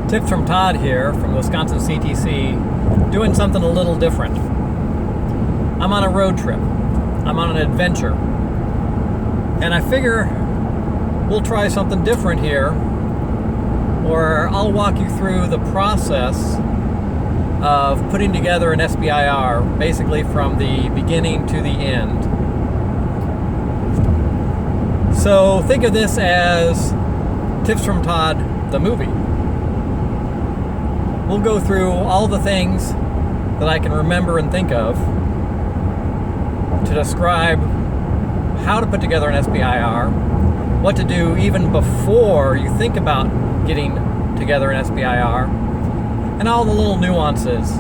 Tips from Todd here from Wisconsin CTC, doing something a little different. I'm on a road trip. I'm on an adventure. And I figure we'll try something different here, where I'll walk you through the process of putting together an SBIR, basically from the beginning to the end. So think of this as Tips from Todd, the movie. We'll go through all the things that I can remember and think of to describe how to put together an SBIR, what to do even before you think about getting together an SBIR, and all the little nuances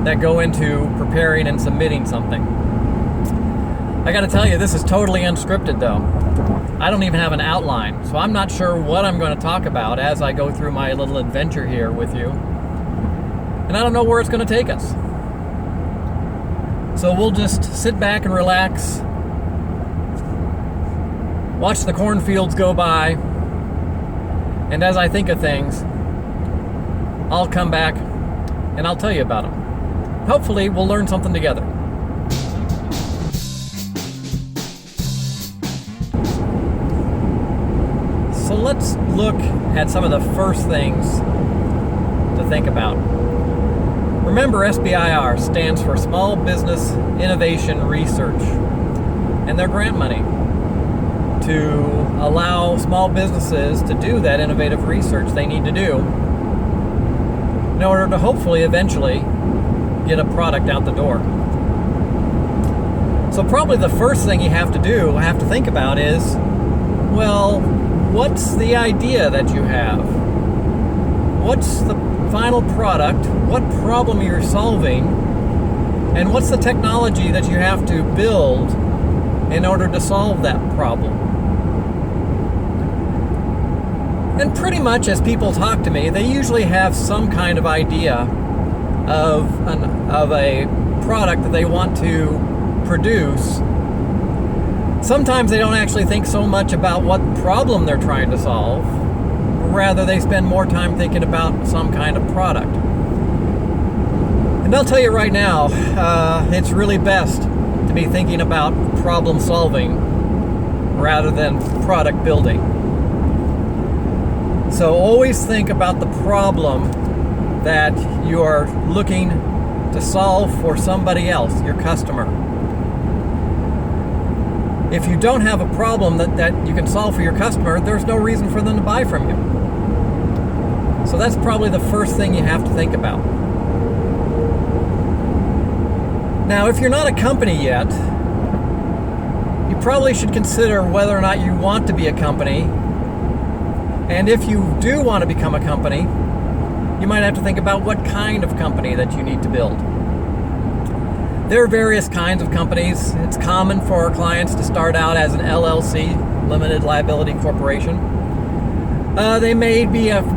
that go into preparing and submitting something. I gotta tell you, this is totally unscripted though. I don't even have an outline, so I'm not sure what I'm going to talk about as I go through my little adventure here with you. And I don't know where it's going to take us. So we'll just sit back and relax, watch the cornfields go by, and as I think of things, I'll come back and I'll tell you about them. Hopefully we'll learn something together. So let's look at some of the first things to think about. Remember, SBIR stands for Small Business Innovation Research, and they're grant money to allow small businesses to do that innovative research they need to do in order to hopefully eventually get a product out the door. So probably the first thing you have to think about is, well, what's the idea that you have? What's the final product? What problem you're solving? And what's the technology that you have to build in order to solve that problem? And pretty much as people talk to me, they usually have some kind of idea of a product that they want to produce. Sometimes they don't actually think so much about what problem they're trying to solve. Rather, they spend more time thinking about some kind of product. And I'll tell you right now, it's really best to be thinking about problem solving rather than product building. So always think about the problem that you are looking to solve for somebody else, your customer. If you don't have a problem that you can solve for your customer, there's no reason for them to buy from you. So that's probably the first thing you have to think about. Now, if you're not a company yet, you probably should consider whether or not you want to be a company. And if you do want to become a company, you might have to think about what kind of company that you need to build. There are various kinds of companies. It's common for our clients to start out as an LLC, limited liability corporation. They may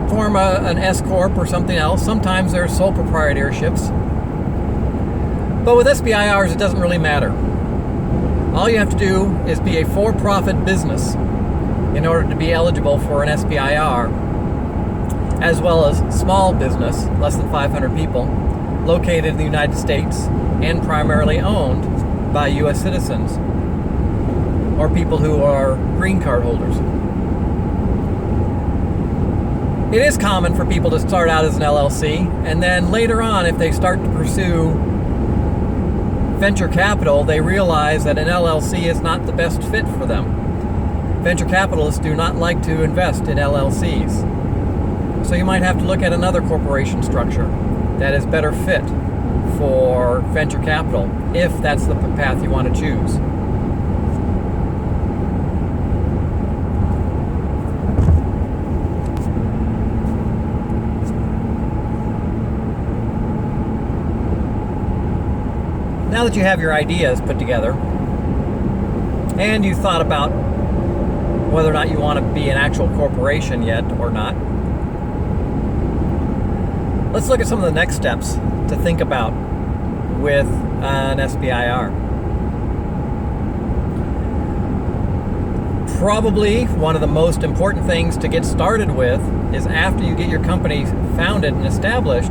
form an S Corp or something else. Sometimes they're sole proprietorships. But with SBIRs, it doesn't really matter. All you have to do is be a for-profit business in order to be eligible for an SBIR, as well as small business, less than 500 people, located in the United States and primarily owned by U.S. citizens or people who are green card holders. It is common for people to start out as an LLC, and then later on, if they start to pursue venture capital, they realize that an LLC is not the best fit for them. Venture capitalists do not like to invest in LLCs. So you might have to look at another corporation structure that is better fit for venture capital, if that's the path you want to choose. Now that you have your ideas put together, and you thought about whether or not you want to be an actual corporation yet or not, let's look at some of the next steps to think about with an SBIR. Probably one of the most important things to get started with is, after you get your company founded and established,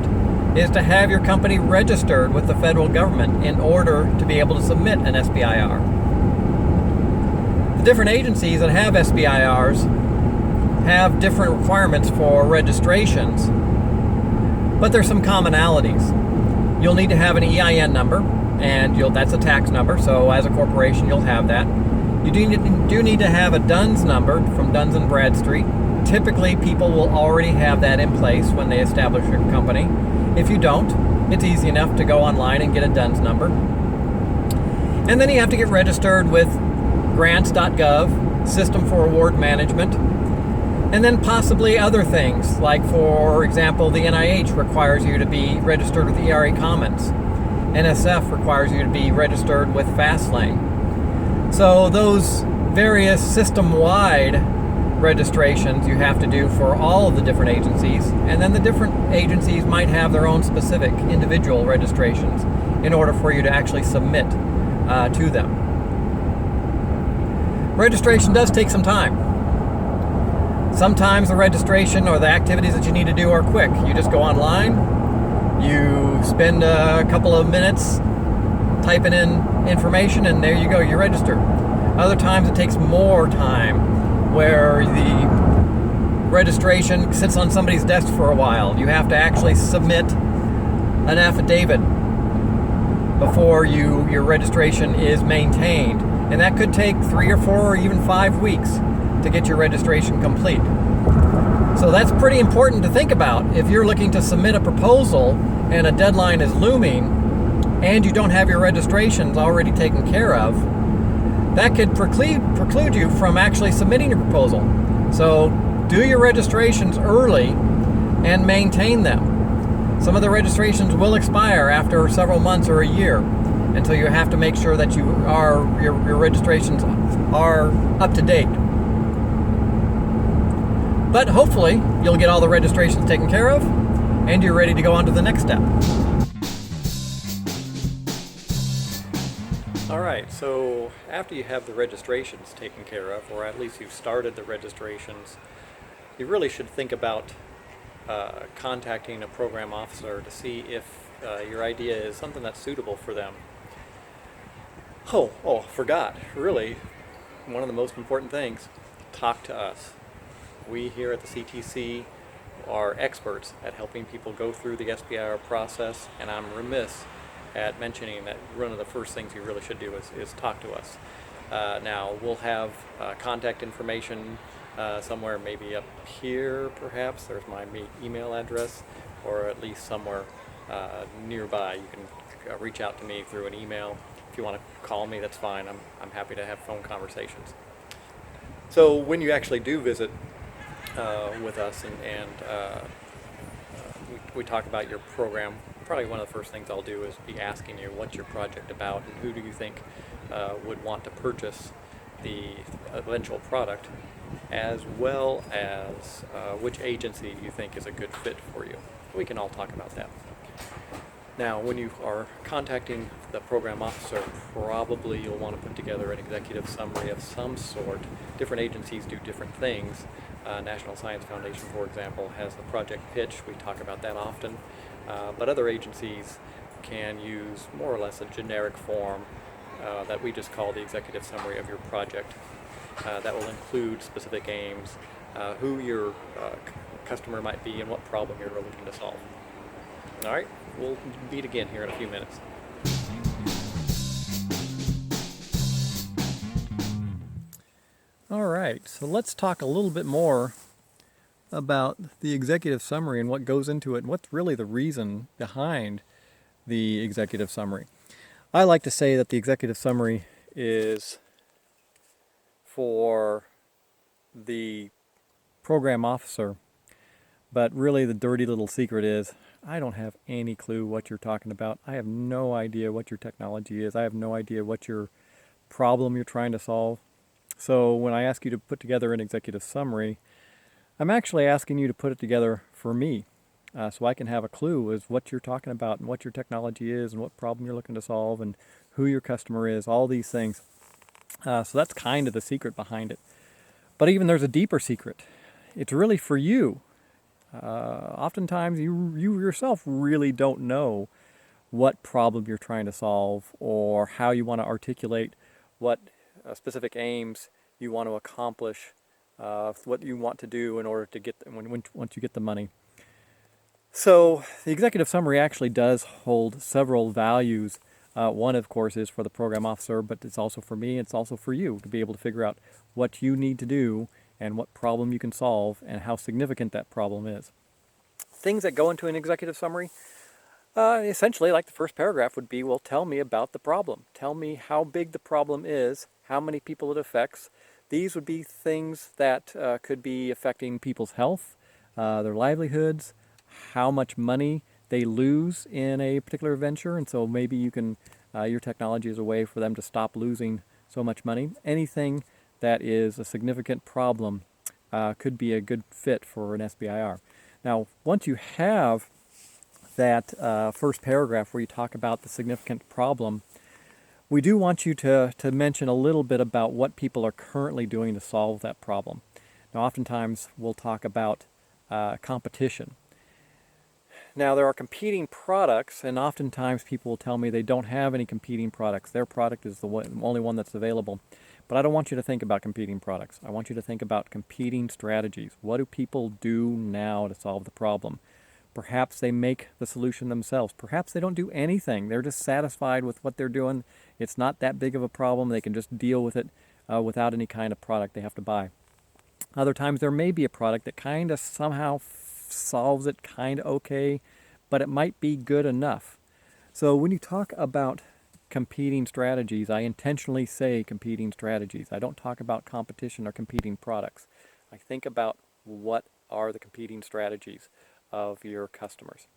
is to have your company registered with the federal government in order to be able to submit an SBIR. The different agencies that have SBIRs have different requirements for registrations, but there's some commonalities. You'll need to have an EIN number, and that's a tax number, so as a corporation you'll have that. You do need to have a DUNS number from Duns & Bradstreet. Typically people will already have that in place when they establish your company. If you don't, it's easy enough to go online and get a DUNS number. And then you have to get registered with grants.gov, System for Award Management, and then possibly other things, like, for example, the NIH requires you to be registered with ERA Commons. NSF requires you to be registered with Fastlane. So those various system-wide registrations you have to do for all of the different agencies, and then the different agencies might have their own specific individual registrations in order for you to actually submit to them. Registration does take some time. Sometimes the registration or the activities that you need to do are quick. You just go online, you spend a couple of minutes typing in information, and there you go, you're registered. Other times it takes more time, where the registration sits on somebody's desk for a while. You have to actually submit an affidavit before your registration is maintained, and that could take 3 or 4 or even 5 weeks to get your registration complete. So that's pretty important to think about. If you're looking to submit a proposal and a deadline is looming, and you don't have your registrations already taken care of, that could preclude you from actually submitting your proposal. So do your registrations early and maintain them. Some of the registrations will expire after several months or a year, and so you have to make sure that your registrations are up to date. But hopefully you'll get all the registrations taken care of, and you're ready to go on to the next step. Alright, so after you have the registrations taken care of, or at least you've started the registrations, you really should think about contacting a program officer to see if your idea is something that's suitable for them. Oh, forgot. Really, one of the most important things, talk to us. We here at the CTC are experts at helping people go through the SBIR process, and I'm remiss at mentioning that one of the first things you really should do is talk to us. Now, we'll have contact information somewhere, maybe up here perhaps. There's my email address, or at least somewhere nearby. You can reach out to me through an email. If you want to call me, that's fine. I'm happy to have phone conversations. So when you actually do visit with us and we talk about your program, probably one of the first things I'll do is be asking you what's your project about, and who do you think would want to purchase the eventual product, as well as which agency you think is a good fit for you. We can all talk about that. Now, when you are contacting the program officer, probably you'll want to put together an executive summary of some sort. Different agencies do different things. National Science Foundation, for example, has the project pitch. We talk about that often. But other agencies can use more or less a generic form that we just call the executive summary of your project. That will include specific aims, who your customer might be, and what problem you're looking to solve. All right, we'll meet again here in a few minutes. All right, so let's talk a little bit more about the executive summary and what goes into it, and what's really the reason behind the executive summary. I like to say that the executive summary is for the program officer, but really the dirty little secret is I don't have any clue what you're talking about. I have no idea what your technology is. I have no idea what your problem you're trying to solve. So when I ask you to put together an executive summary, I'm actually asking you to put it together for me, so I can have a clue as what you're talking about and what your technology is and what problem you're looking to solve and who your customer is, all these things. So that's kind of the secret behind it. But even there's a deeper secret. It's really for you. Oftentimes you yourself really don't know what problem you're trying to solve or how you want to articulate what specific aims you want to accomplish, what you want to do in order to get once you get the money. So the executive summary actually does hold several values. One, of course, is for the program officer, but it's also for me, it's also for you to be able to figure out what you need to do and what problem you can solve and how significant that problem is. Things that go into an executive summary, essentially, like the first paragraph would be, well, tell me about the problem. Tell me how big the problem is, how many people it affects. These would be things that could be affecting people's health, their livelihoods, how much money they lose in a particular venture, and so maybe you can, your technology is a way for them to stop losing so much money. Anything that is a significant problem could be a good fit for an SBIR. Now, once you have that first paragraph where you talk about the significant problem, we do want you to mention a little bit about what people are currently doing to solve that problem. Now, oftentimes we'll talk about competition. Now, there are competing products, and oftentimes people will tell me they don't have any competing products. Their product is the only one that's available. But I don't want you to think about competing products. I want you to think about competing strategies. What do people do now to solve the problem? Perhaps they make the solution themselves. Perhaps they don't do anything. They're just satisfied with what they're doing. It's not that big of a problem. They can just deal with it without any kind of product they have to buy. Other times there may be a product that kind of somehow solves it kind of okay, but it might be good enough. So when you talk about competing strategies, I intentionally say competing strategies. I don't talk about competition or competing products. I think about what are the competing strategies of your customers.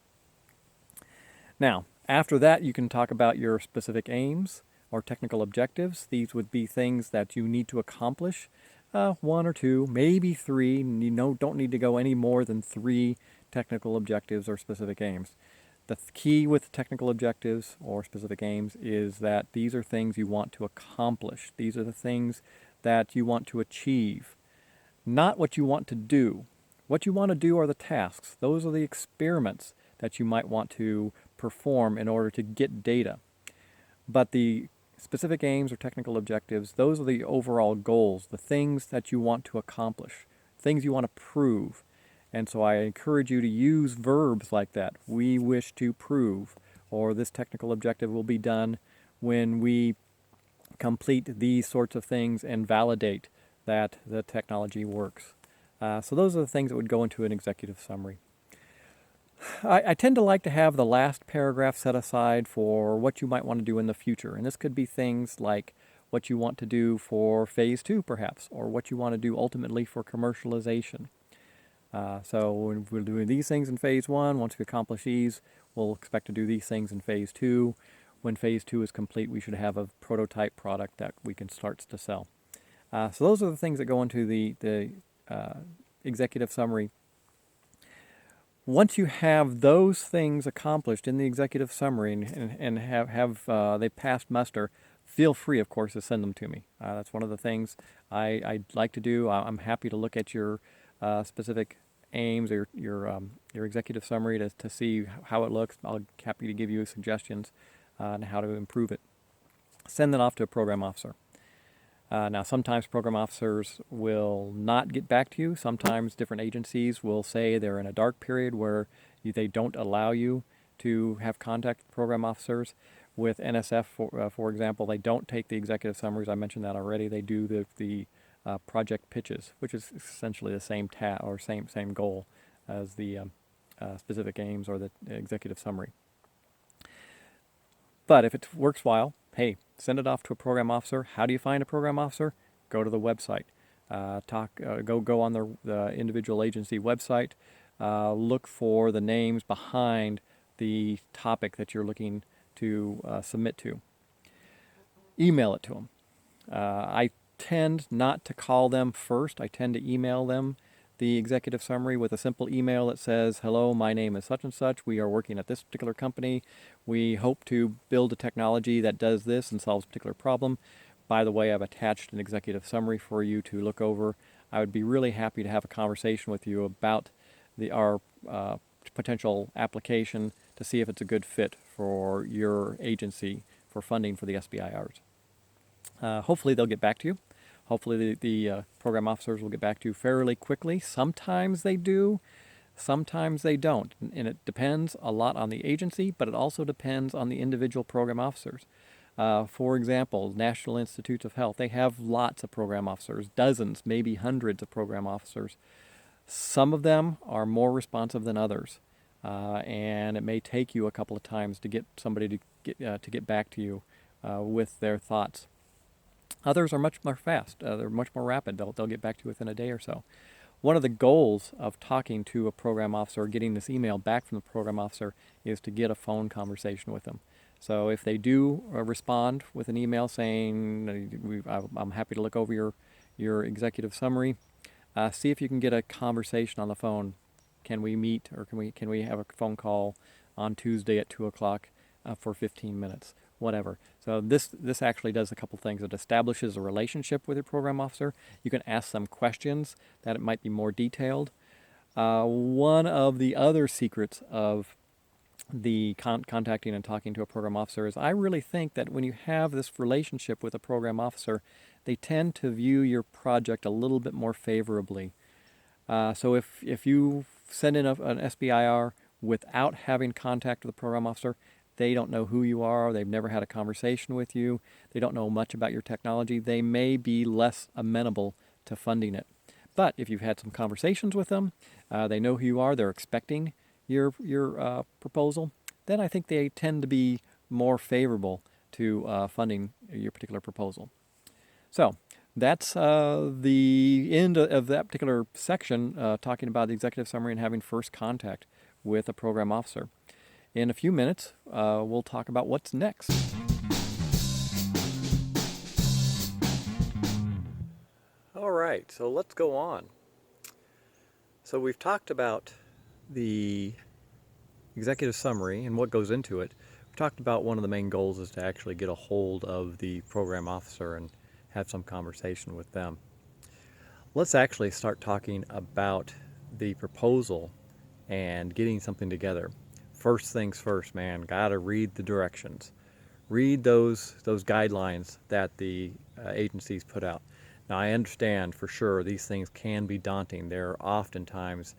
Now, after that, you can talk about your specific aims or technical objectives. These would be things that you need to accomplish. One or two, maybe three. You don't need to go any more than 3 technical objectives or specific aims. The key with technical objectives or specific aims is that these are things you want to accomplish. These are the things that you want to achieve, not what you want to do. What you want to do are the tasks. Those are the experiments that you might want to perform in order to get data. But the specific aims or technical objectives, those are the overall goals, the things that you want to accomplish, things you want to prove. And so I encourage you to use verbs like that. We wish to prove, or this technical objective will be done when we complete these sorts of things and validate that the technology works. So those are the things that would go into an executive summary. I tend to like to have the last paragraph set aside for what you might want to do in the future. And this could be things like what you want to do for Phase II, perhaps, or what you want to do ultimately for commercialization. So when we're doing these things in Phase I, once we accomplish these, we'll expect to do these things in Phase II. When Phase II is complete, we should have a prototype product that we can start to sell. So those are the things that go into the executive summary. Once you have those things accomplished in the executive summary and have they passed muster, feel free, of course, to send them to me. That's one of the things I'd like to do. I'm happy to look at your specific aims or your executive summary to see how it looks. I'll be happy to give you suggestions on how to improve it. Send that off to a program officer. Now, sometimes program officers will not get back to you. Sometimes different agencies will say they're in a dark period where they don't allow you to have contact with program officers. With NSF, for example, they don't take the executive summaries. I mentioned that already. They do the project pitches, which is essentially the same same goal as the specific aims or the executive summary. But if it works well, hey, send it off to a program officer. How do you find a program officer? Go to the website. Go on the individual agency website. Look for the names behind the topic that you're looking to submit to. Email it to them. I tend not to call them first. I tend to email them the executive summary with a simple email that says, hello, my name is such and such. We are working at this particular company. We hope to build a technology that does this and solves a particular problem. By the way, I've attached an executive summary for you to look over. I would be really happy to have a conversation with you about our potential application to see if it's a good fit for your agency for funding for the SBIRs. Hopefully they'll get back to you. Hopefully the program officers will get back to you fairly quickly. Sometimes they do, sometimes they don't. And it depends a lot on the agency, but it also depends on the individual program officers. For example, National Institutes of Health, they have lots of program officers, dozens, maybe hundreds of program officers. Some of them are more responsive than others, and it may take you a couple of times to get somebody to get back to you with their thoughts. Others are much more fast. They're much more rapid. They'll get back to you within a day or so. One of the goals of talking to a program officer or getting this email back from the program officer is to get a phone conversation with them. So if they do respond with an email saying, I'm happy to look over your executive summary, see if you can get a conversation on the phone. Can we meet, or can we have a phone call on Tuesday at 2 o'clock for 15 minutes? Whatever. So this actually does a couple things. It establishes a relationship with your program officer. You can ask them questions that it might be more detailed. One of the other secrets of the contacting and talking to a program officer is I really think that when you have this relationship with a program officer, they tend to view your project a little bit more favorably. So if you send in an SBIR without having contact with the program officer, they don't know who you are, they've never had a conversation with you, they don't know much about your technology, they may be less amenable to funding it. But if you've had some conversations with them, they know who you are, they're expecting your proposal, then I think they tend to be more favorable to funding your particular proposal. So that's the end of that particular section, talking about the executive summary and having first contact with a program officer. In a few minutes, we'll talk about what's next. All right, so let's go on. So we've talked about the executive summary and what goes into it. We've talked about one of the main goals is to actually get a hold of the program officer and have some conversation with them. Let's actually start talking about the proposal and getting something together. First things first, man, gotta read the directions. Read those guidelines that the agencies put out. Now I understand for sure these things can be daunting. They're oftentimes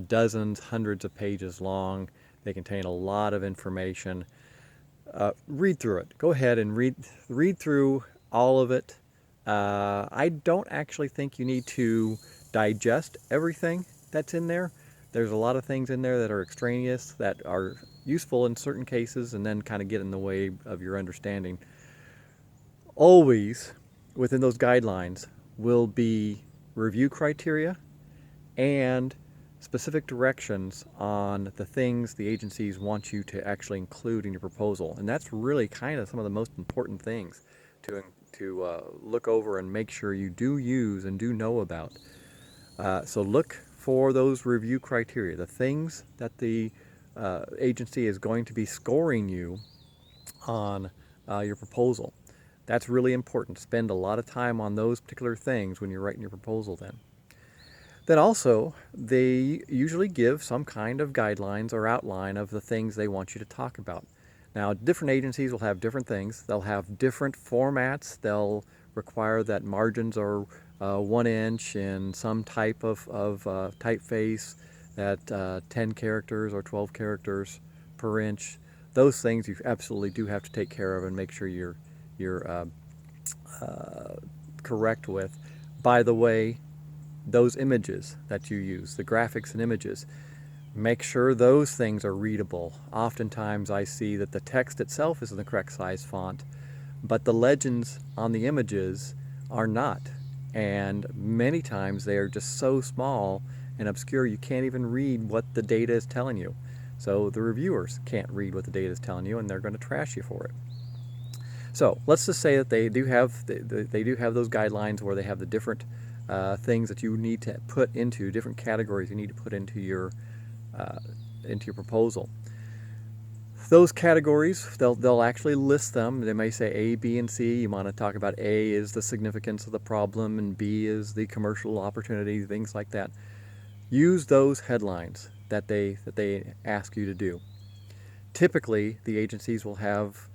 dozens, hundreds of pages long. They contain a lot of information. Read through it. Go ahead and read through all of it. I don't actually think you need to digest everything that's in there. There's a lot of things in there that are extraneous, that are useful in certain cases, and then kind of get in the way of your understanding. Always within those guidelines will be review criteria and specific directions on the things the agencies want you to actually include in your proposal. And that's really kind of some of the most important things to look over and make sure you do use and do know about. So look for those review criteria, the things that the agency is going to be scoring you on your proposal. That's really important. Spend a lot of time on those particular things when you're writing your proposal then. Then also, they usually give some kind of guidelines or outline of the things they want you to talk about. Now, different agencies will have different things. They'll have different formats. They'll require that margins are 1 inch in some type of typeface, that 10 characters or 12 characters per inch. Those things you absolutely do have to take care of and make sure you're correct with. By the way, those images that you use, the graphics and images, make sure those things are readable. Oftentimes I see that the text itself is in the correct size font, but the legends on the images are not. And many times they are just so small and obscure you can't even read what the data is telling you. So the reviewers can't read what the data is telling you, and they're going to trash you for it. So let's just say that they do have those guidelines where they have the different things that you need to put into, different categories you need to put into your proposal. those categories, they'll actually list them. They may say A, B, and C. You want to talk about A is the significance of the problem and B is the commercial opportunity, things like that. Use those headlines that they ask you to do. Typically, the agencies will have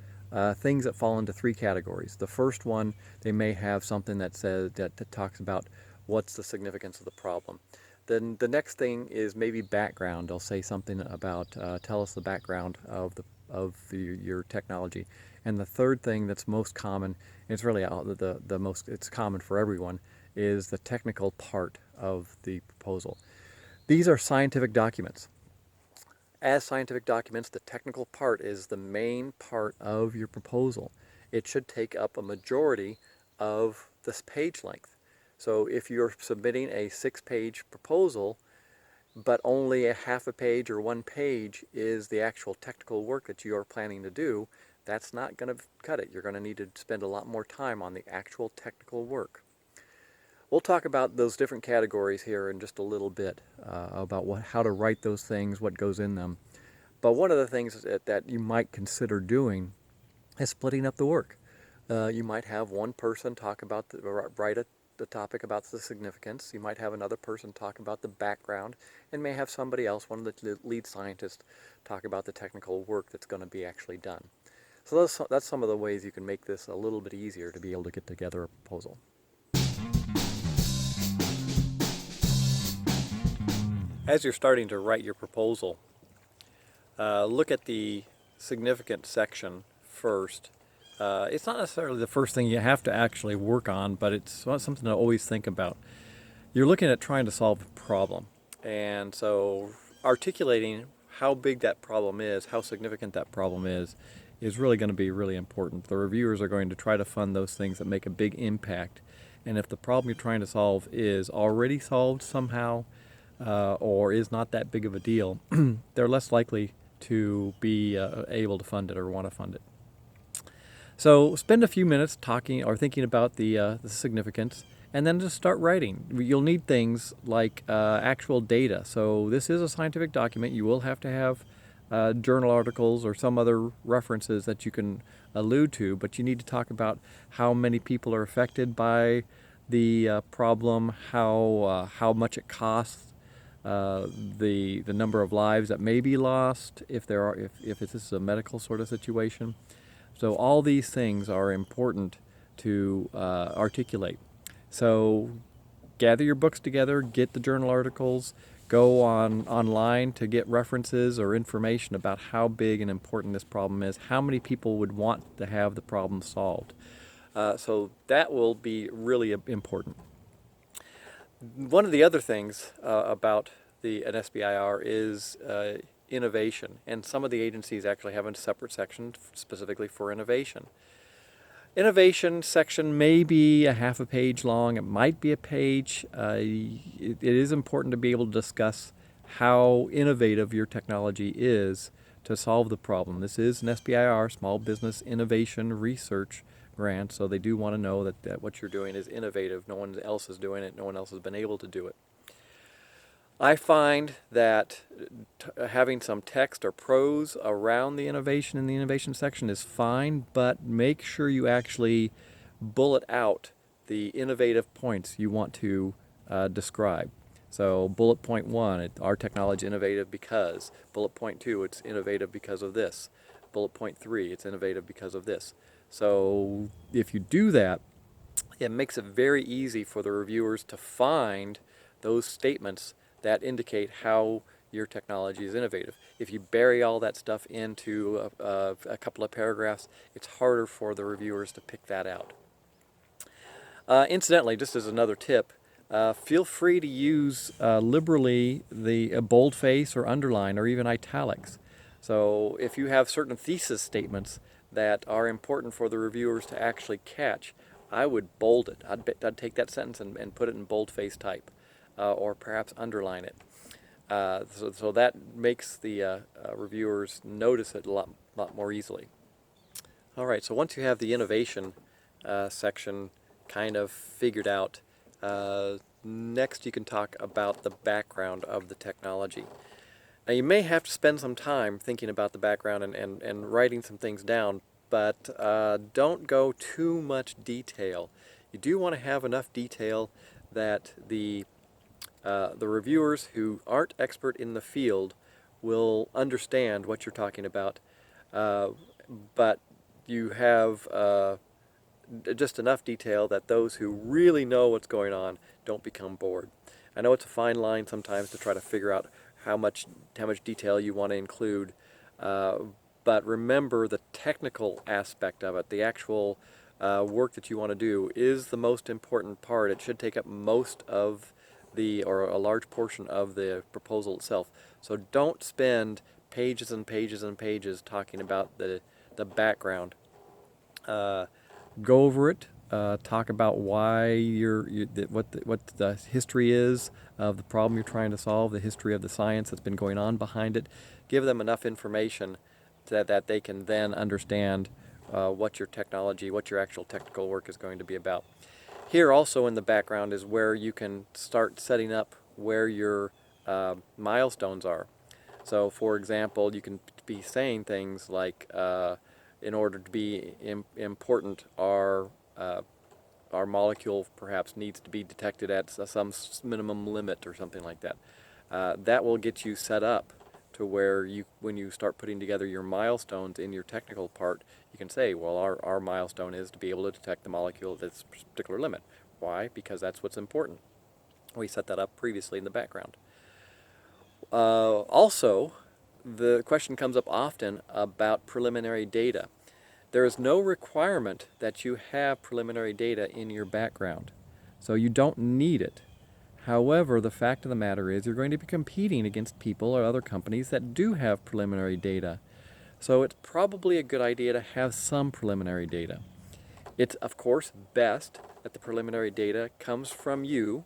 things that fall into three categories. The first one, they may have something that says that talks about what's the significance of the problem. Then the next thing is maybe background. They'll say something about tell us the background of your technology. And the third thing that's most common, it's really it's common for everyone, is the technical part of the proposal. These are scientific documents. As scientific documents, the technical part is the main part of your proposal. It should take up a majority of this page length. So if you're submitting a 6-page proposal, but only a half a page or 1 page is the actual technical work that you are planning to do, that's not going to cut it. You're going to need to spend a lot more time on the actual technical work. We'll talk about those different categories here in just a little bit, about how to write those things, what goes in them. But one of the things that you might consider doing is splitting up the work. You might have one person write the topic about the significance. You might have another person talk about the background, and may have somebody else, one of the lead scientists, talk about the technical work that's going to be actually done. So that's some of the ways you can make this a little bit easier to be able to get together a proposal. As you're starting to write your proposal, look at the significant section first. It's not necessarily the first thing you have to actually work on, but it's something to always think about. You're looking at trying to solve a problem, and so articulating how big that problem is, how significant that problem is really going to be really important. The reviewers are going to try to fund those things that make a big impact, and if the problem you're trying to solve is already solved somehow, or is not that big of a deal, they're less likely to be able to fund it or want to fund it. So spend a few minutes talking or thinking about the significance, and then just start writing. You'll need things like actual data. So this is a scientific document. You will have to have journal articles or some other references that you can allude to, but you need to talk about how many people are affected by the problem, how much it costs, the number of lives that may be lost if this is a medical sort of situation. So all these things are important to articulate. So gather your books together, get the journal articles, go online to get references or information about how big and important this problem is, how many people would want to have the problem solved. So that will be really important. One of the other things about an SBIR is innovation, and some of the agencies actually have a separate section specifically for innovation. Innovation section may be a half a page long, it might be a page. It is important to be able to discuss how innovative your technology is to solve the problem. This is an SBIR, Small Business Innovation Research grant, so they do want to know that what you're doing is innovative. No one else is doing it. No one else has been able to do it. I find that having some text or prose around the innovation in the innovation section is fine, but make sure you actually bullet out the innovative points you want to describe. So bullet point 1, our technology is innovative because. Bullet point 2, it's innovative because of this. Bullet point 3, it's innovative because of this. So if you do that, it makes it very easy for the reviewers to find those statements that indicate how your technology is innovative. If you bury all that stuff into a couple of paragraphs, it's harder for the reviewers to pick that out. Incidentally, just as another tip, feel free to use liberally the boldface or underline or even italics. So if you have certain thesis statements that are important for the reviewers to actually catch, I would bold it. I'd take that sentence and put it in boldface type, or perhaps underline it. So that makes the reviewers notice it a lot more easily. All right, so once you have the innovation section kind of figured out, next you can talk about the background of the technology. Now you may have to spend some time thinking about the background and writing some things down, but don't go too much detail. You do want to have enough detail that the reviewers who aren't expert in the field will understand what you're talking about, but you have just enough detail that those who really know what's going on don't become bored. I know it's a fine line sometimes to try to figure out how much detail you want to include, but remember the technical aspect of it, the actual work that you want to do is the most important part. It should take up most of or a large portion of the proposal itself. So don't spend pages and pages and pages talking about the background. Go over it. Talk about why what the history is of the problem you're trying to solve, the history of the science that's been going on behind it. Give them enough information that they can then understand what your technology, what your actual technical work is going to be about. Here also in the background is where you can start setting up where your milestones are. So for example, you can be saying things like, in order to be important, our molecule perhaps needs to be detected at some minimum limit or something like that. That will get you set up to where when you start putting together your milestones in your technical part, you can say, well, our milestone is to be able to detect the molecule at this particular limit. Why? Because that's what's important. We set that up previously in the background. Also, the question comes up often about preliminary data. There is no requirement that you have preliminary data in your background, so you don't need it. However, the fact of the matter is you're going to be competing against people or other companies that do have preliminary data. So it's probably a good idea to have some preliminary data. It's, of course, best that the preliminary data comes from you,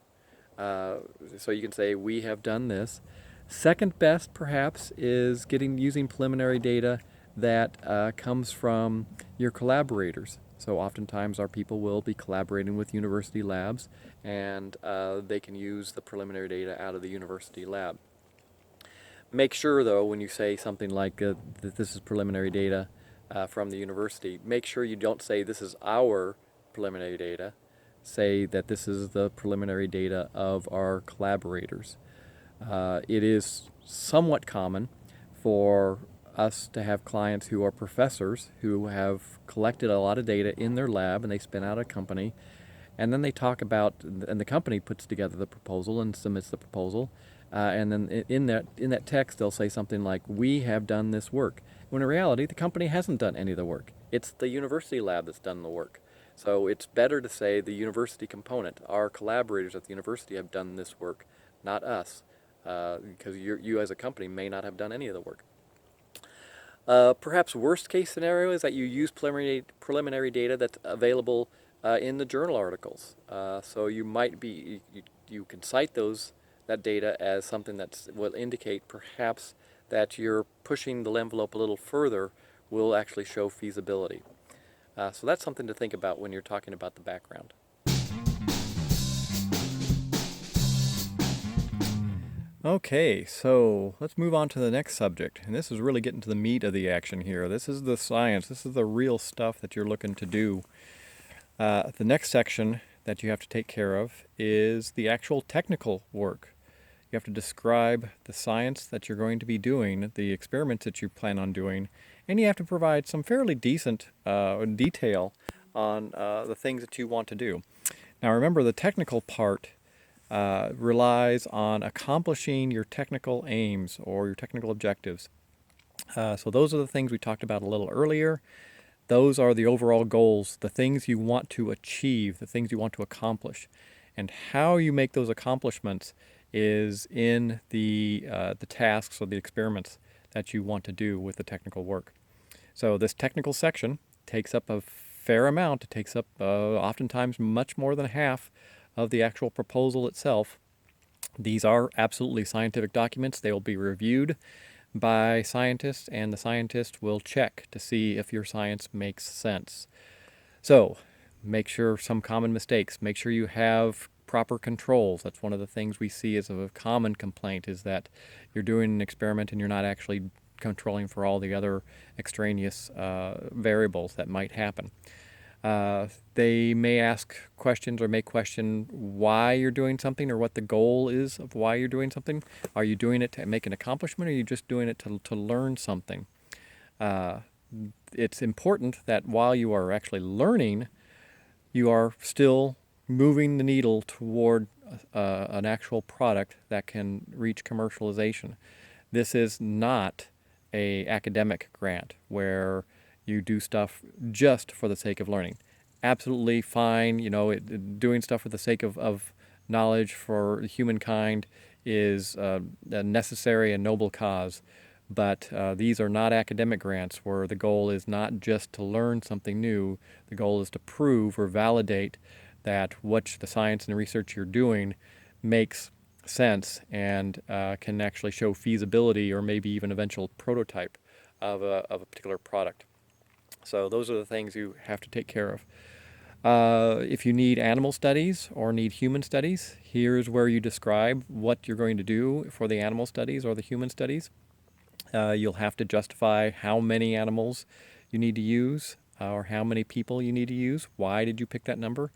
so you can say, we have done this. Second best, perhaps, is using preliminary data that comes from your collaborators. So oftentimes our people will be collaborating with university labs, and they can use the preliminary data out of the university lab. Make sure, though, when you say something like that this is preliminary data from the university, make sure you don't say this is our preliminary data. Say that this is the preliminary data of our collaborators. It is somewhat common for us to have clients who are professors who have collected a lot of data in their lab, and they spin out a company, and then they talk about, and the company puts together the proposal and submits the proposal, and then in that text they'll say something like, we have done this work, when in reality the company hasn't done any of the work. It's the university lab that's done the work. So it's better to say the university component, our collaborators at the university have done this work, not us, because you as a company may not have done any of the work. Perhaps worst case scenario is that you use preliminary data that's available in the journal articles. So you might be, you can cite that data as something that will indicate perhaps that you're pushing the envelope a little further will actually show feasibility. So that's something to think about when you're talking about the background. Okay, so let's move on to the next subject. And this is really getting to the meat of the action here. This is the science. This is the real stuff that you're looking to do. The next section that you have to take care of is the actual technical work. You have to describe the science that you're going to be doing, the experiments that you plan on doing, and you have to provide some fairly decent detail on the things that you want to do. Now remember, the technical part relies on accomplishing your technical aims or your technical objectives. So those are the things we talked about a little earlier. Those are the overall goals, the things you want to achieve, the things you want to accomplish. And how you make those accomplishments is in the tasks or the experiments that you want to do with the technical work. So this technical section takes up a fair amount. It takes up oftentimes much more than half of the actual proposal itself. These are absolutely scientific documents. They will be reviewed by scientists, and the scientist will check to see if your science makes sense. So make sure some common mistakes. Make sure you have proper controls. That's one of the things we see as a common complaint, is that you're doing an experiment and you're not actually controlling for all the other extraneous variables that might happen. They may ask questions or may question why you're doing something or what the goal is of why you're doing something. Are you doing it to make an accomplishment, or are you just doing it to learn something? It's important that while you are actually learning, you are still moving the needle toward an actual product that can reach commercialization. This is not an academic grant where you do stuff just for the sake of learning. Absolutely fine, doing stuff for the sake of knowledge for humankind is a necessary and noble cause. But these are not academic grants where the goal is not just to learn something new. The goal is to prove or validate that what the science and research you're doing makes sense and can actually show feasibility or maybe even eventual prototype of a particular product. So those are the things you have to take care of. If you need animal studies or need human studies, here's where you describe what you're going to do for the animal studies or the human studies. You'll have to justify how many animals you need to use or how many people you need to use. Why did you pick that number?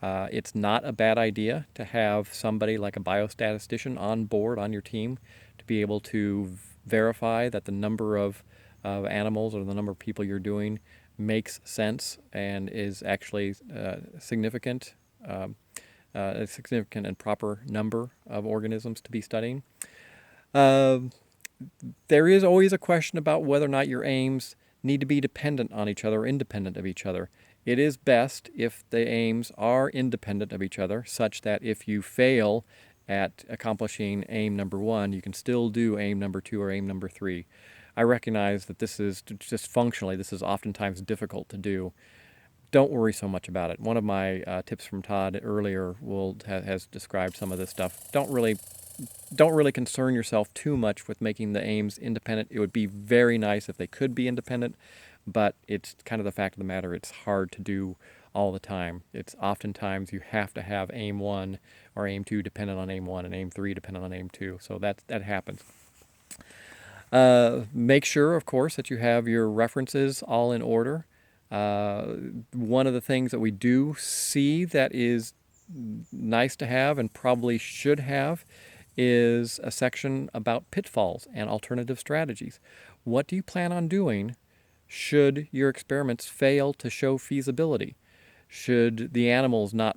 It's not a bad idea to have somebody like a biostatistician on board on your team to be able to verify that the number of animals or the number of people you're doing makes sense and is actually significant, a significant and proper number of organisms to be studying. There is always a question about whether or not your aims need to be dependent on each other or independent of each other. It is best if the aims are independent of each other, such that if you fail at accomplishing aim number 1, you can still do aim number 2 or aim number 3. I recognize that this is just functionally, this is oftentimes difficult to do. Don't worry so much about it. One of my tips from Todd earlier has described some of this stuff. Don't really concern yourself too much with making the aims independent. It would be very nice if they could be independent, but it's kind of the fact of the matter. It's hard to do all the time. It's oftentimes you have to have aim 1 or aim 2 dependent on aim 1 and aim 3 dependent on aim 2. So that happens. Make sure, of course, that you have your references all in order. One of the things that we do see that is nice to have and probably should have is a section about pitfalls and alternative strategies. What do you plan on doing should your experiments fail to show feasibility? Should the animals not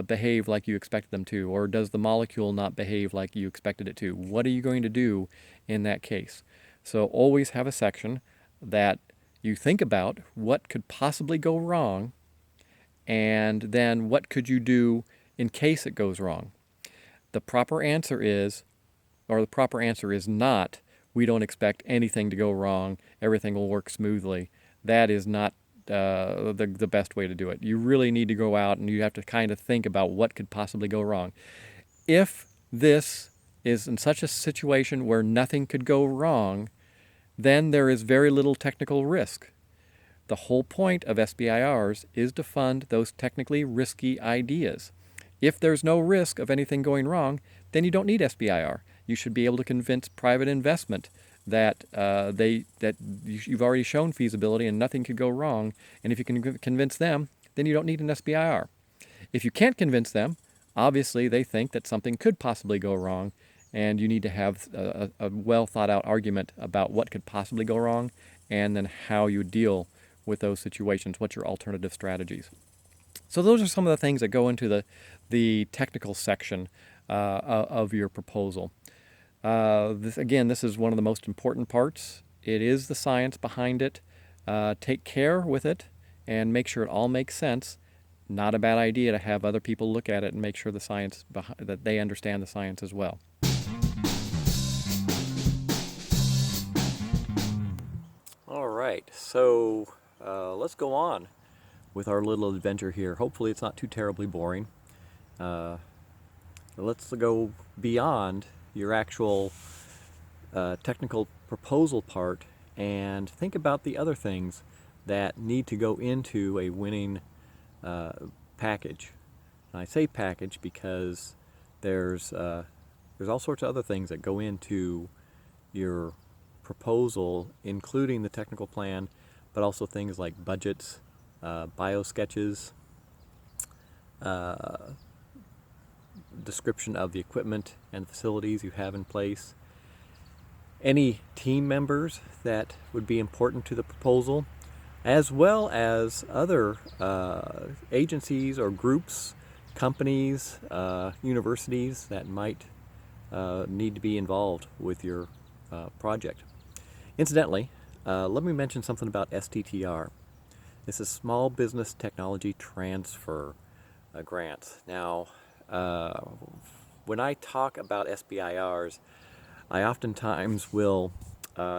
behave like you expected them to, or does the molecule not behave like you expected it to? What are you going to do in that case? So always have a section that you think about what could possibly go wrong, and then what could you do in case it goes wrong. The proper answer is not, we don't expect anything to go wrong, everything will work smoothly. That is not the best way to do it. You really need to go out and you have to kind of think about what could possibly go wrong. If this is in such a situation where nothing could go wrong, then there is very little technical risk. The whole point of SBIRs is to fund those technically risky ideas. If there's no risk of anything going wrong, then you don't need SBIR. You should be able to convince private investment that you've already shown feasibility and nothing could go wrong. And if you can convince them, then you don't need an SBIR. If you can't convince them, obviously they think that something could possibly go wrong, and you need to have a well thought out argument about what could possibly go wrong and then how you deal with those situations. What's your alternative strategies? So those are some of the things that go into the technical section of your proposal. This is one of the most important parts. It is the science behind it. Take care with it and make sure it all makes sense. Not a bad idea to have other people look at it and make sure that they understand the science as well. All right, so let's go on with our little adventure here. Hopefully it's not too terribly boring. Let's go beyond your actual technical proposal part and think about the other things that need to go into a winning package. And I say package because there's all sorts of other things that go into your proposal, including the technical plan, but also things like budgets, bio sketches, description of the equipment and facilities you have in place, any team members that would be important to the proposal, as well as other agencies or groups, companies, universities that might need to be involved with your project. Incidentally, let me mention something about STTR. This is Small Business Technology Transfer grants. Now, when I talk about SBIRs, I oftentimes will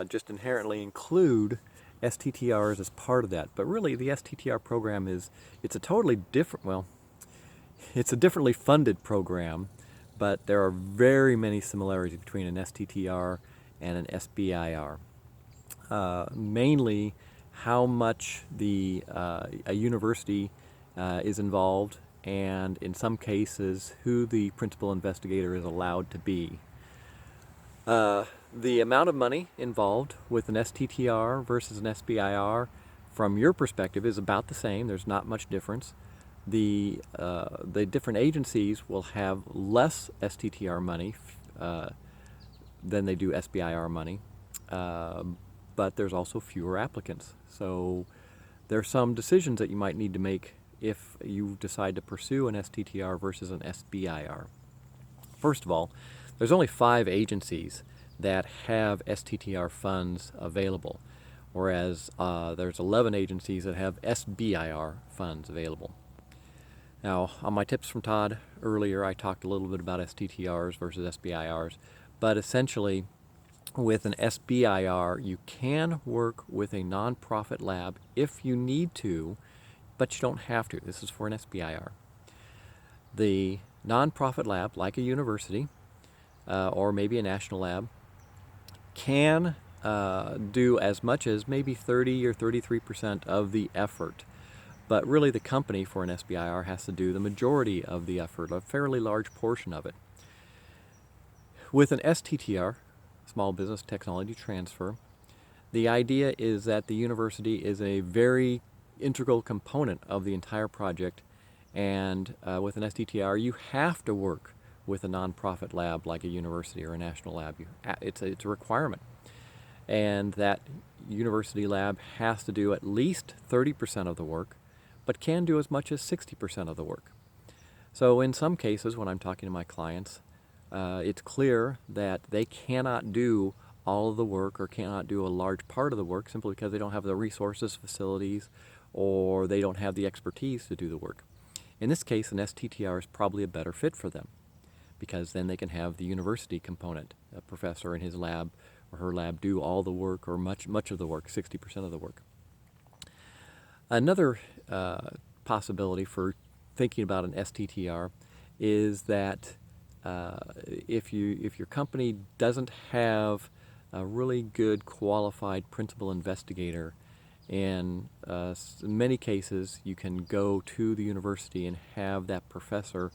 just inherently include STTRs as part of that. But really, the STTR program it's a totally different, well, it's a differently funded program, but there are very many similarities between an STTR and an SBIR. Mainly how much a university is involved, and in some cases who the principal investigator is allowed to be. The amount of money involved with an STTR versus an SBIR, from your perspective, is about the same. There's not much difference. The different agencies will have less STTR money than they do SBIR money, but there's also fewer applicants. So there's some decisions that you might need to make if you decide to pursue an STTR versus an SBIR. First of all, there's only 5 agencies that have STTR funds available, whereas there's 11 agencies that have SBIR funds available. Now, on my tips from Todd earlier, I talked a little bit about STTRs versus SBIRs, but essentially with an SBIR, you can work with a nonprofit lab if you need to, but you don't have to. This is for an SBIR. The nonprofit lab, like a university or maybe a national lab, can do as much as maybe 30 or 33% of the effort. But really the company for an SBIR has to do the majority of the effort, a fairly large portion of it. With an STTR, Small Business Technology Transfer, the idea is that the university is a very integral component of the entire project, and with an STTR you have to work with a nonprofit lab like a university or a national lab. It's a requirement. And that university lab has to do at least 30% of the work, but can do as much as 60% of the work. So in some cases, when I'm talking to my clients, it's clear that they cannot do all of the work or cannot do a large part of the work simply because they don't have the resources, facilities, or they don't have the expertise to do the work. In this case, an STTR is probably a better fit for them, because then they can have the university component, a professor in his lab or her lab, do all the work or much of the work, 60% of the work. Another possibility for thinking about an STTR is that if your company doesn't have a really good qualified principal investigator, in many cases you can go to the university and have that professor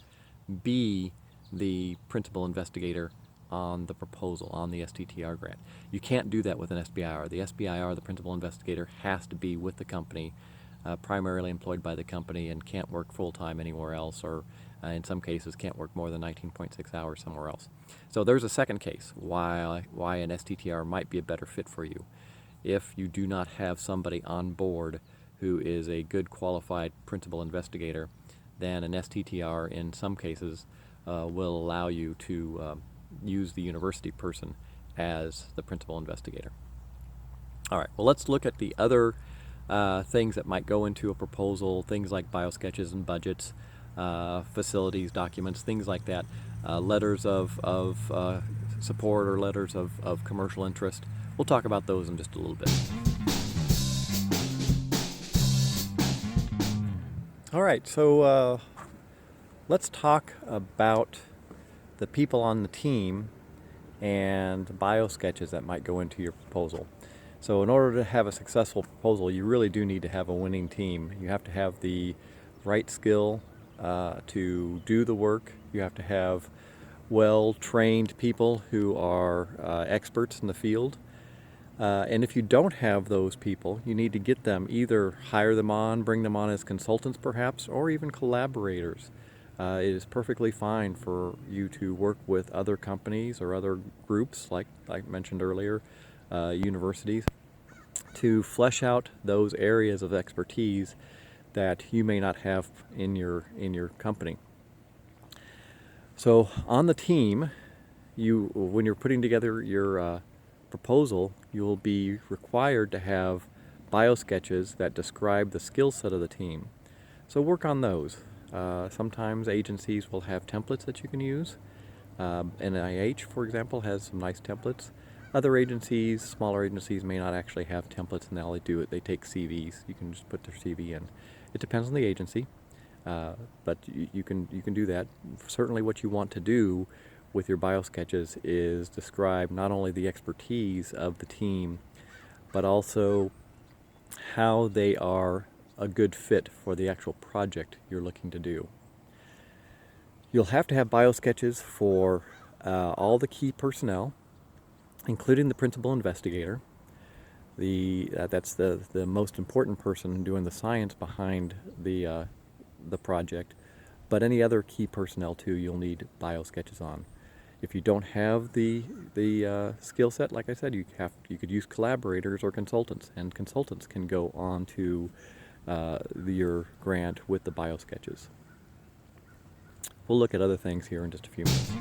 be the principal investigator on the proposal, on the STTR grant. You can't do that with an SBIR. The SBIR, the principal investigator, has to be with the company, primarily employed by the company, and can't work full-time anywhere else, or in some cases can't work more than 19.6 hours somewhere else. So there's a second case why an STTR might be a better fit for you. If you do not have somebody on board who is a good qualified principal investigator, then an STTR in some cases will allow you to use the university person as the principal investigator. All right, well, let's look at the other things that might go into a proposal, things like biosketches and budgets, facilities, documents, things like that, letters of support or letters of commercial interest. We'll talk about those in just a little bit. All right, so let's talk about the people on the team and the biosketches that might go into your proposal. So in order to have a successful proposal, you really do need to have a winning team. You have to have the right skill to do the work. You have to have well-trained people who are experts in the field. And if you don't have those people, you need to get them, either hire them on, bring them on as consultants perhaps, or even collaborators. It is perfectly fine for you to work with other companies or other groups, like I mentioned earlier, universities, to flesh out those areas of expertise that you may not have in your company. So on the team, when you're putting together your proposal, you'll be required to have biosketches that describe the skill set of the team. So work on those. Sometimes agencies will have templates that you can use. NIH, for example, has some nice templates. Other agencies, smaller agencies, may not actually have templates, and all they do they take CVs. You can just put their CV in. It depends on the agency, but you can do that. Certainly, what you want to do with your biosketches is describe not only the expertise of the team, but also how they are a good fit for the actual project you're looking to do. You'll have to have biosketches for all the key personnel, including the principal investigator. That's the most important person doing the science behind the project, but any other key personnel too, you'll need biosketches on. If you don't have the skill set, like I said, you could use collaborators or consultants, and consultants can go on to your grant with the biosketches. We'll look at other things here in just a few minutes.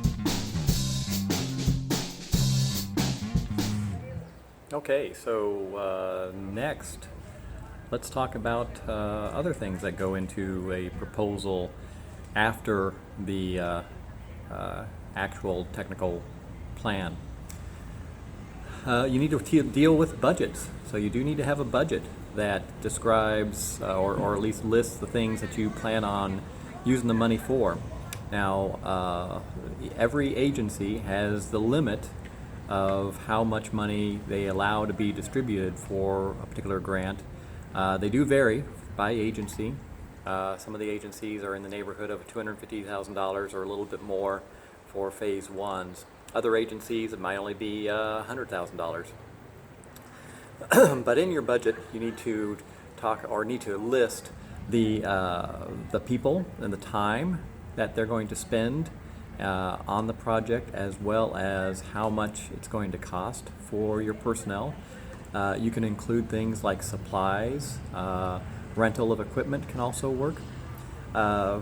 Okay, so next, let's talk about other things that go into a proposal after the actual technical plan. You need to deal with budgets. So you do need to have a budget that describes or at least lists the things that you plan on using the money for. Now, every agency has the limit of how much money they allow to be distributed for a particular grant. They do vary by agency. Some of the agencies are in the neighborhood of $250,000 or a little bit more for phase ones. Other agencies, it might only be $100,000. But in your budget, you need to list the people and the time that they're going to spend on the project, as well as how much it's going to cost for your personnel. You can include things like supplies, rental of equipment can also work.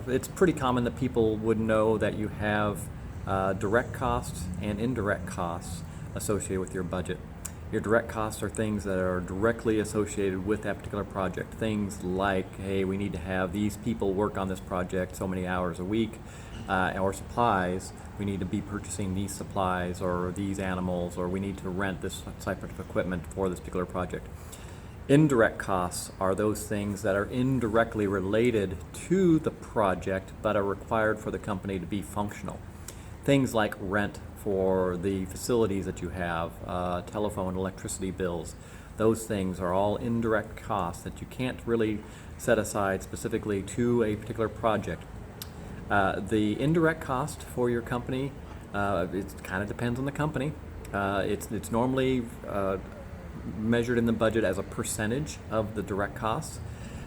It's pretty common that people would know that you have direct costs and indirect costs associated with your budget. Your direct costs are things that are directly associated with that particular project. Things like, hey, we need to have these people work on this project so many hours a week, or supplies, we need to be purchasing these supplies or these animals, or we need to rent this type of equipment for this particular project. Indirect costs are those things that are indirectly related to the project but are required for the company to be functional. Things like rent for the facilities that you have, telephone, electricity bills. Those things are all indirect costs that you can't really set aside specifically to a particular project. The indirect cost for your company, it kind of depends on the company. It's normally measured in the budget as a percentage of the direct costs.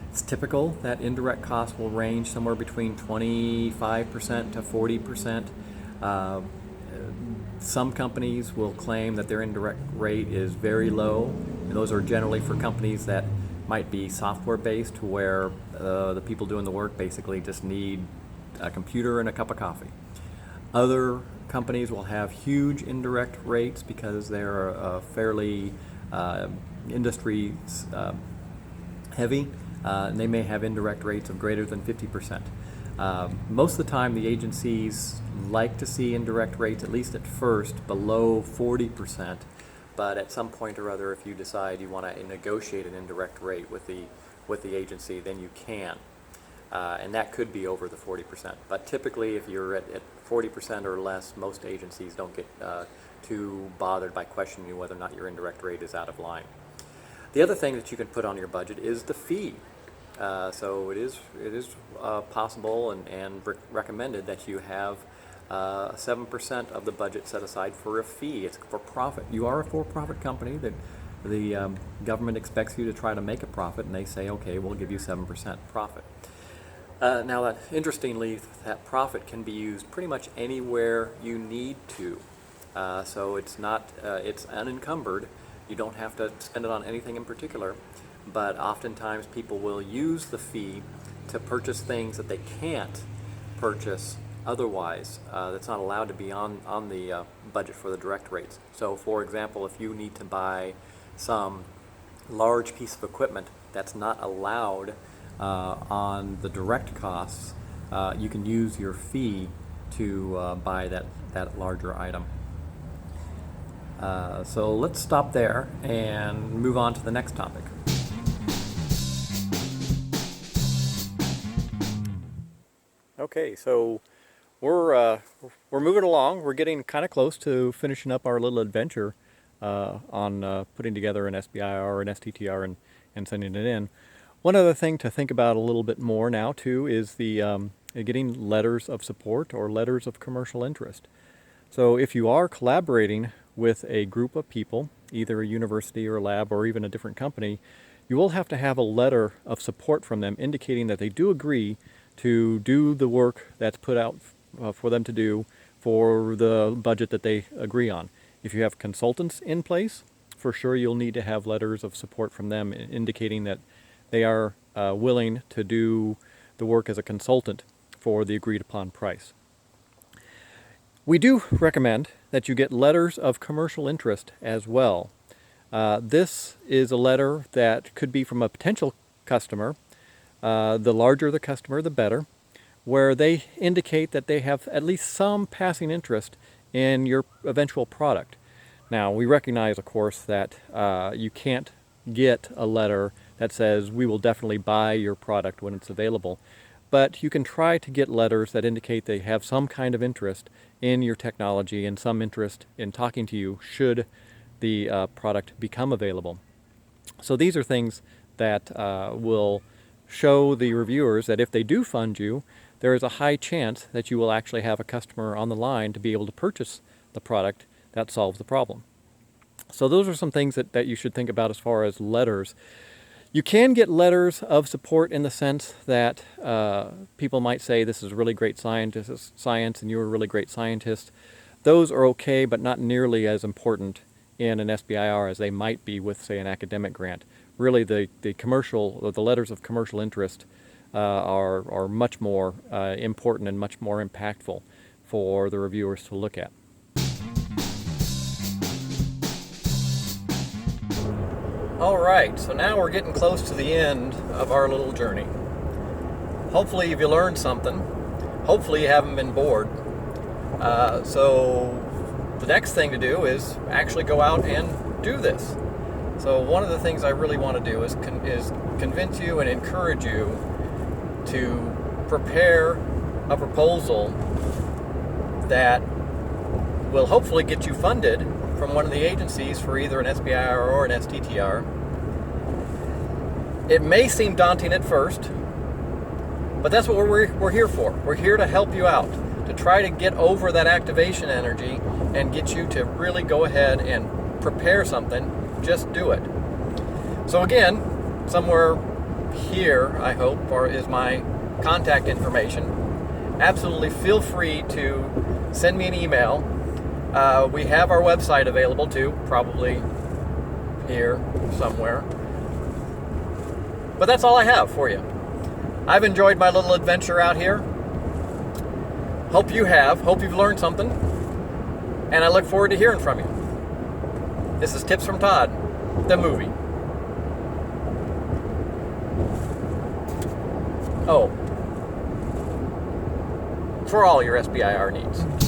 It's typical that indirect costs will range somewhere between 25% to 40%. Some companies will claim that their indirect rate is very low, and those are generally for companies that might be software based, where the people doing the work basically just need a computer and a cup of coffee. Other companies will have huge indirect rates because they're fairly industry heavy, and they may have indirect rates of greater than 50%. Most of the time, the agencies like to see indirect rates, at least at first, below 40%, but at some point or other, if you decide you want to negotiate an indirect rate with the agency, then you can. And that could be over the 40%. But typically, if you're at 40% or less, most agencies don't get too bothered by questioning whether or not your indirect rate is out of line. The other thing that you can put on your budget is the fee. So it is possible and recommended that you have 7% of the budget set aside for a fee. It's for profit. You are a for-profit company that the government expects you to try to make a profit, and they say, okay, we'll give you 7% profit. Now, interestingly, that profit can be used pretty much anywhere you need to. So it's not, it's unencumbered. You don't have to spend it on anything in particular, but oftentimes people will use the fee to purchase things that they can't purchase otherwise. That's not allowed to be on the budget for the direct rates. So for example, if you need to buy some large piece of equipment that's not allowed on the direct costs, you can use your fee to buy that larger item. So let's stop there and move on to the next topic. Okay, so we're moving along. We're getting kind of close to finishing up our little adventure on putting together an SBIR or an STTR and sending it in. One other thing to think about a little bit more now too is the getting letters of support or letters of commercial interest. So if you are collaborating with a group of people, either a university or a lab or even a different company, you will have to have a letter of support from them indicating that they do agree to do the work that's put out for them to do for the budget that they agree on. If you have consultants in place, for sure you'll need to have letters of support from them indicating that they are willing to do the work as a consultant for the agreed upon price. We do recommend that you get letters of commercial interest as well. This is a letter that could be from a potential customer. The larger the customer, the better, where they indicate that they have at least some passing interest in your eventual product. Now, we recognize, of course, that you can't get a letter that says we will definitely buy your product when it's available, but you can try to get letters that indicate they have some kind of interest in your technology and some interest in talking to you should the product become available. So these are things that will show the reviewers that if they do fund you, there is a high chance that you will actually have a customer on the line to be able to purchase the product that solves the problem. So those are some things that you should think about as far as letters. You can get letters of support in the sense that people might say this is really great science and you're a really great scientist. Those are okay, but not nearly as important in an SBIR as they might be with, say, an academic grant. Really, the commercial, or the letters of commercial interest are much more important and much more impactful for the reviewers to look at. All right, so now we're getting close to the end of our little journey. Hopefully you learned something. Hopefully you haven't been bored. So the next thing to do is actually go out and do this. So one of the things I really want to do is convince you and encourage you to prepare a proposal that will hopefully get you funded from one of the agencies for either an SBIR or an STTR. It may seem daunting at first, but that's what we're here for. We're here to help you out, to try to get over that activation energy and get you to really go ahead and prepare something. Just do it. So again, somewhere here, I hope, is my contact information. Absolutely feel free to send me an email. We have our website available too, probably here somewhere. But that's all I have for you. I've enjoyed my little adventure out here. Hope you have. Hope you've learned something. And I look forward to hearing from you. This is Tips from Todd, the movie. Oh, for all your SBIR needs.